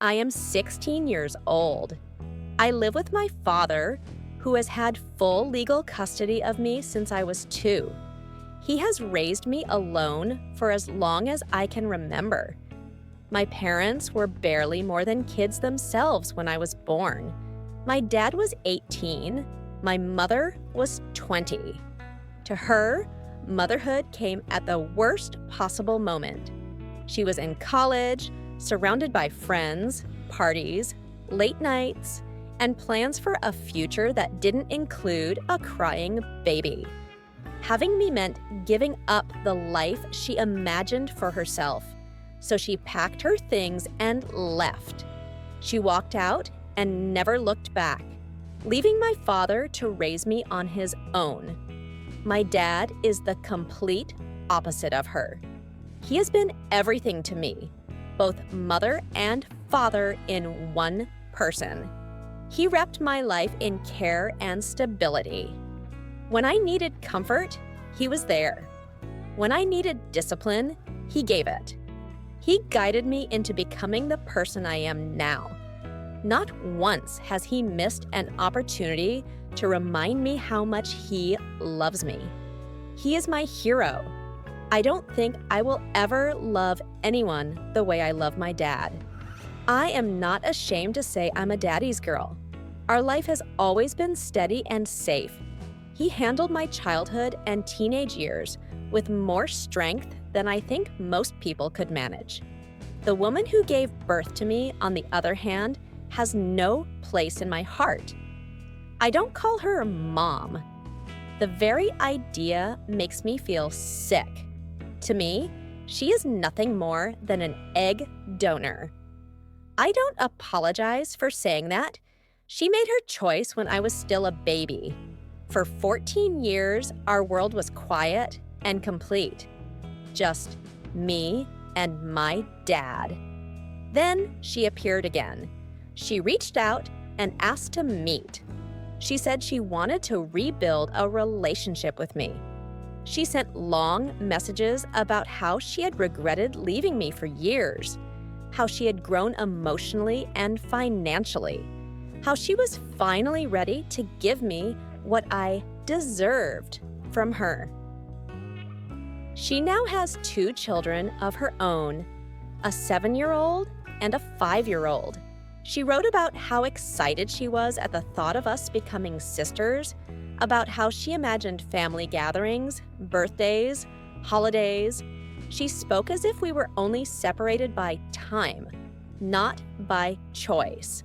I am 16 years old. I live with my father, who has had full legal custody of me since I was 2. He has raised me alone for as long as I can remember. My parents were barely more than kids themselves when I was born. My dad was 18. My mother was 20. To her, motherhood came at the worst possible moment. She was in college, surrounded by friends, parties, late nights, and plans for a future that didn't include a crying baby. Having me meant giving up the life she imagined for herself. So she packed her things and left. She walked out and never looked back, leaving my father to raise me on his own. My dad is the complete opposite of her. He has been everything to me, both mother and father in one person. He wrapped my life in care and stability. When I needed comfort, he was there. When I needed discipline, he gave it. He guided me into becoming the person I am now. Not once has he missed an opportunity to remind me how much he loves me. He is my hero. I don't think I will ever love anyone the way I love my dad. I am not ashamed to say I'm a daddy's girl. Our life has always been steady and safe. He handled my childhood and teenage years with more strength than I think most people could manage. The woman who gave birth to me, on the other hand, has no place in my heart. I don't call her mom. The very idea makes me feel sick. To me, she is nothing more than an egg donor. I don't apologize for saying that. She made her choice when I was still a baby. For 14 years, our world was quiet and complete. Just me and my dad. Then she appeared again. She reached out and asked to meet. She said she wanted to rebuild a relationship with me. She sent long messages about how she had regretted leaving me for years, how she had grown emotionally and financially, how she was finally ready to give me what I deserved from her. She now has 2 children of her own, a 7-year-old and a 5-year-old. She wrote about how excited she was at the thought of us becoming sisters, about how she imagined family gatherings, birthdays, holidays. She spoke as if we were only separated by time, not by choice.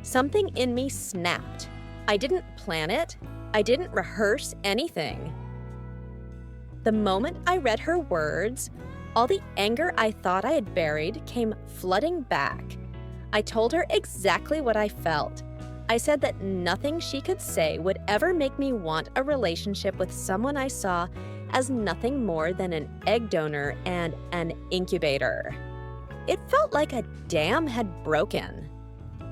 Something in me snapped. I didn't plan it. I didn't rehearse anything. The moment I read her words, all the anger I thought I had buried came flooding back. I told her exactly what I felt. I said that nothing she could say would ever make me want a relationship with someone I saw as nothing more than an egg donor and an incubator. It felt like a dam had broken.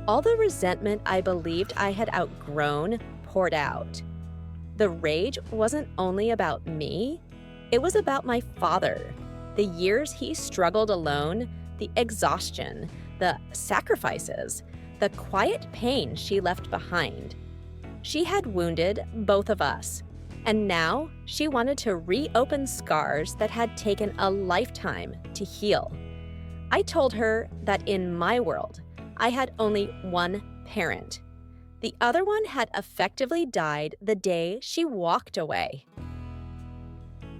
All the resentment I believed I had outgrown poured out. The rage wasn't only about me, it was about my father. The years he struggled alone, the exhaustion, the sacrifices, the quiet pain she left behind. She had wounded both of us, and now she wanted to reopen scars that had taken a lifetime to heal. I told her that in my world, I had only one parent. The other one had effectively died the day she walked away.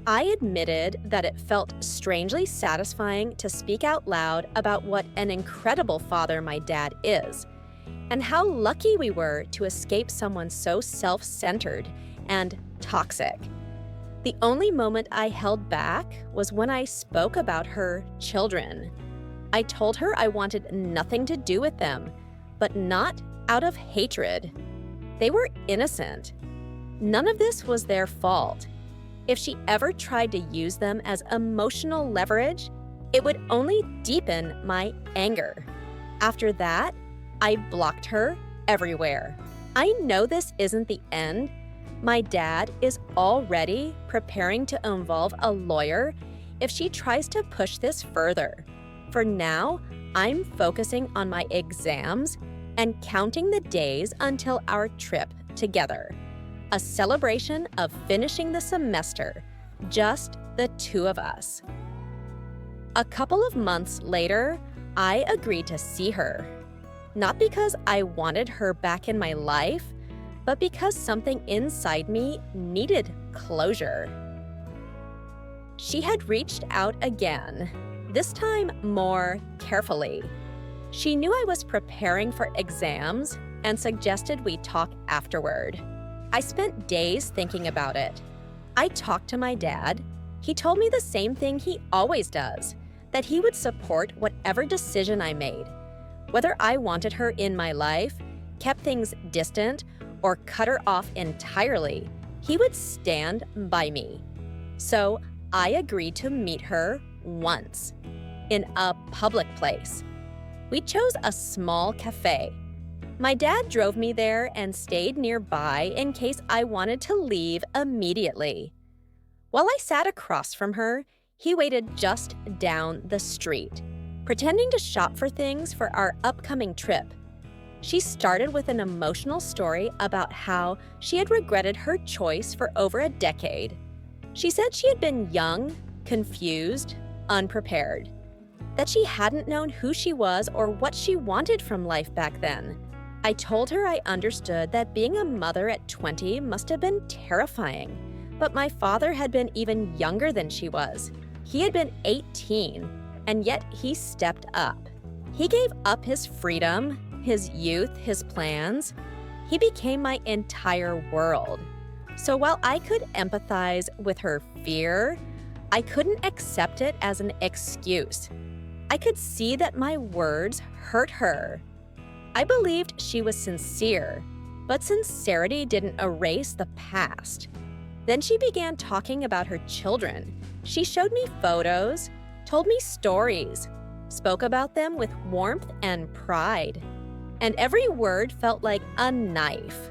I admitted that it felt strangely satisfying to speak out loud about what an incredible father my dad is, and how lucky we were to escape someone so self-centered and toxic. The only moment I held back was when I spoke about her children. I told her I wanted nothing to do with them, but not out of hatred. They were innocent. None of this was their fault. If she ever tried to use them as emotional leverage, it would only deepen my anger. After that, I blocked her everywhere. I know this isn't the end. My dad is already preparing to involve a lawyer if she tries to push this further. For now, I'm focusing on my exams and counting the days until our trip together. A celebration of finishing the semester, just the two of us. A couple of months later, I agreed to see her. Not because I wanted her back in my life, but because something inside me needed closure. She had reached out again, this time more carefully. She knew I was preparing for exams and suggested we talk afterward. I spent days thinking about it. I talked to my dad. He told me the same thing he always does, that he would support whatever decision I made. Whether I wanted her in my life, kept things distant, or cut her off entirely, he would stand by me. So I agreed to meet her once, in a public place. We chose a small cafe. My dad drove me there and stayed nearby in case I wanted to leave immediately. While I sat across from her, he waited just down the street, pretending to shop for things for our upcoming trip. She started with an emotional story about how she had regretted her choice for over a decade. She said she had been young, confused, unprepared, that she hadn't known who she was or what she wanted from life back then. I told her I understood that being a mother at 20 must have been terrifying, but my father had been even younger than she was. He had been 18, and yet he stepped up. He gave up his freedom, his youth, his plans. He became my entire world. So while I could empathize with her fear, I couldn't accept it as an excuse. I could see that my words hurt her. I believed she was sincere, but sincerity didn't erase the past. Then she began talking about her children. She showed me photos, told me stories, spoke about them with warmth and pride. And every word felt like a knife.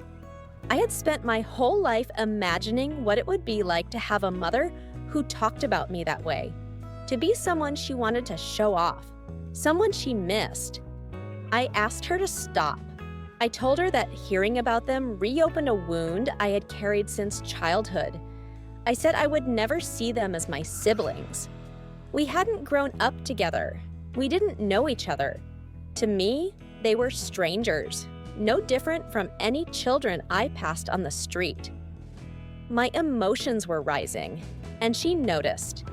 I had spent my whole life imagining what it would be like to have a mother who talked about me that way, to be someone she wanted to show off, someone she missed. I asked her to stop. I told her that hearing about them reopened a wound I had carried since childhood. I said I would never see them as my siblings. We hadn't grown up together. We didn't know each other. To me, they were strangers, no different from any children I passed on the street. My emotions were rising, and she noticed.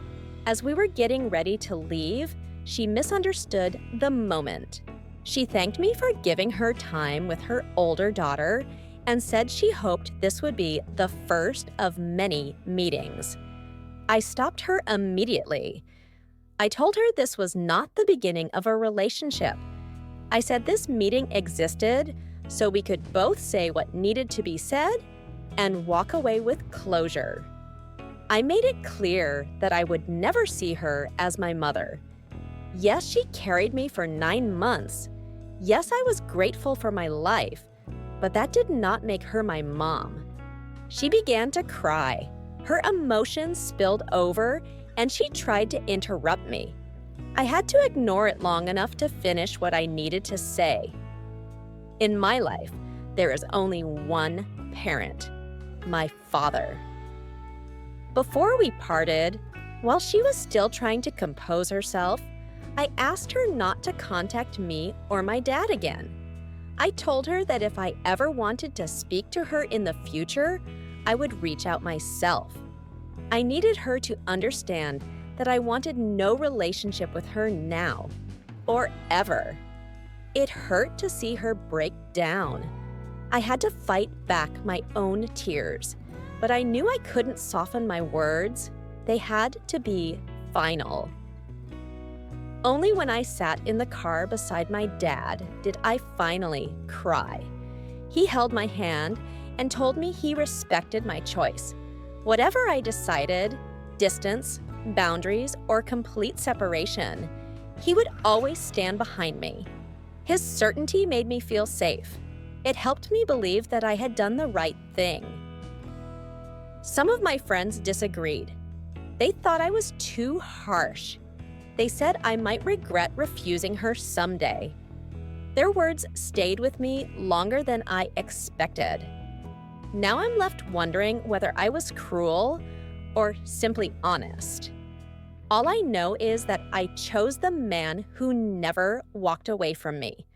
As we were getting ready to leave, she misunderstood the moment. She thanked me for giving her time with her older daughter and said she hoped this would be the first of many meetings. I stopped her immediately. I told her this was not the beginning of a relationship. I said this meeting existed so we could both say what needed to be said and walk away with closure. I made it clear that I would never see her as my mother. Yes, she carried me for 9 months. Yes, I was grateful for my life, but that did not make her my mom. She began to cry. Her emotions spilled over, and she tried to interrupt me. I had to ignore it long enough to finish what I needed to say. In my life, there is only one parent, my father. Before we parted, while she was still trying to compose herself, I asked her not to contact me or my dad again. I told her that if I ever wanted to speak to her in the future, I would reach out myself. I needed her to understand that I wanted no relationship with her now, or ever. It hurt to see her break down. I had to fight back my own tears, but I knew I couldn't soften my words. They had to be final. Only when I sat in the car beside my dad did I finally cry. He held my hand and told me he respected my choice. Whatever I decided, distance, boundaries, or complete separation, he would always stand behind me. His certainty made me feel safe. It helped me believe that I had done the right thing. Some of my friends disagreed. They thought I was too harsh. They said I might regret refusing her someday. Their words stayed with me longer than I expected. Now I'm left wondering whether I was cruel or simply honest. All I know is that I chose the man who never walked away from me,